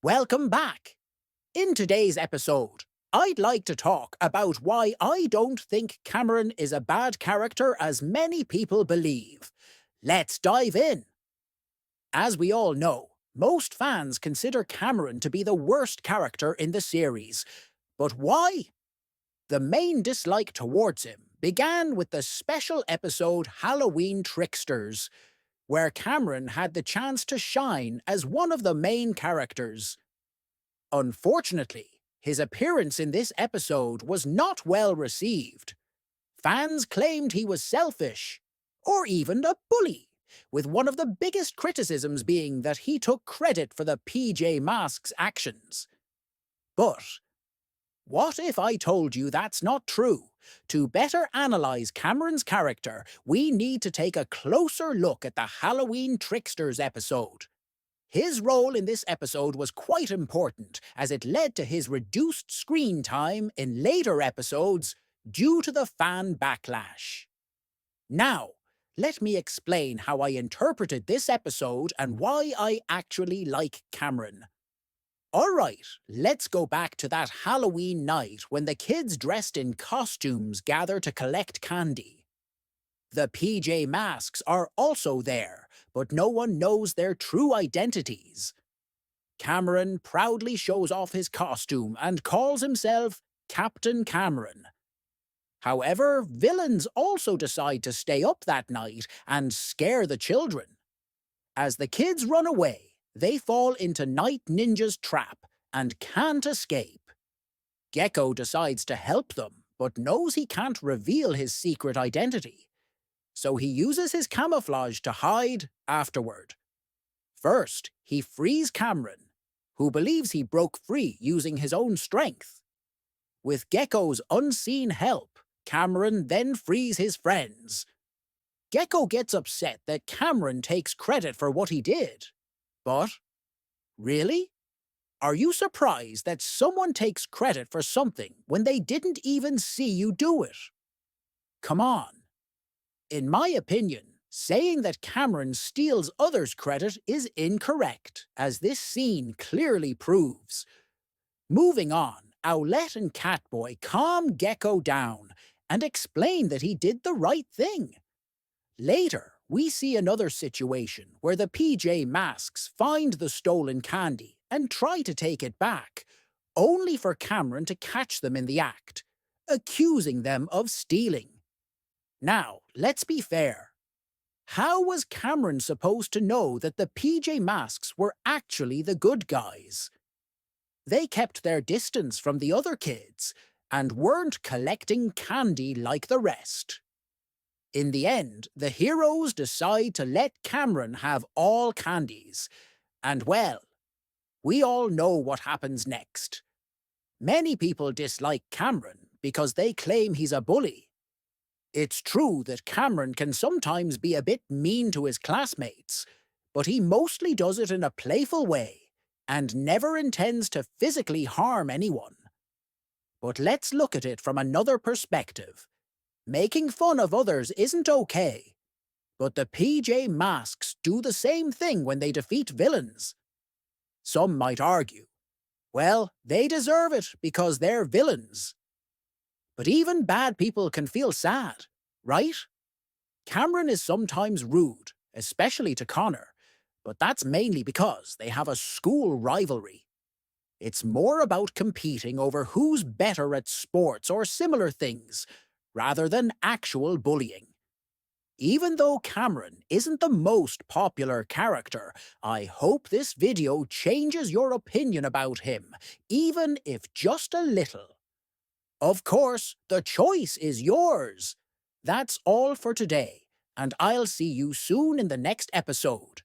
Welcome back. In today's episode, I'd like to talk about why I don't think Cameron is a bad character as many people believe. Let's dive in. As we all know, most fans consider Cameron to be the worst character in the series. But why? The main dislike towards him began with the special episode Halloween Tricksters, where Cameron had the chance to shine as one of the main characters. Unfortunately, his appearance in this episode was not well received. Fans claimed he was selfish, or even a bully, with one of the biggest criticisms being that he took credit for the PJ Masks' actions. But what if I told you that's not true? To better analyze Cameron's character, we need to take a closer look at the Halloween Tricksters episode. His role in this episode was quite important, as it led to his reduced screen time in later episodes due to the fan backlash. Now, let me explain how I interpreted this episode and why I actually like Cameron. Alright, let's go back to that Halloween night when the kids dressed in costumes gather to collect candy. The PJ Masks are also there, but no one knows their true identities. Cameron proudly shows off his costume and calls himself Captain Cameron. However, villains also decide to stay up that night and scare the children. As the kids run away, they fall into Night Ninja's trap and can't escape. Gecko decides to help them, but knows he can't reveal his secret identity. So he uses his camouflage to hide afterward. First, he frees Cameron, who believes he broke free using his own strength. With Gecko's unseen help, Cameron then frees his friends. Gecko gets upset that Cameron takes credit for what he did. But, really? Are you surprised that someone takes credit for something when they didn't even see you do it? Come on. In my opinion, saying that Cameron steals others' credit is incorrect, as this scene clearly proves. Moving on, Owlette and Catboy calm Gecko down and explain that he did the right thing. Later, we see another situation where the PJ Masks find the stolen candy and try to take it back, only for Cameron to catch them in the act, accusing them of stealing. Now, let's be fair. How was Cameron supposed to know that the PJ Masks were actually the good guys? They kept their distance from the other kids and weren't collecting candy like the rest. In the end, the heroes decide to let Cameron have all candies. And well, we all know what happens next. Many people dislike Cameron because they claim he's a bully. It's true that Cameron can sometimes be a bit mean to his classmates, but he mostly does it in a playful way and never intends to physically harm anyone. But let's look at it from another perspective. Making fun of others isn't okay, but the PJ Masks do the same thing when they defeat villains. Some might argue, well, they deserve it because they're villains. But even bad people can feel sad, right? Cameron is sometimes rude, especially to Connor, but that's mainly because they have a school rivalry. It's more about competing over who's better at sports or similar things, rather than actual bullying. Even though Cameron isn't the most popular character, I hope this video changes your opinion about him, even if just a little. Of course, the choice is yours. That's all for today, and I'll see you soon in the next episode.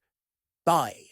Bye.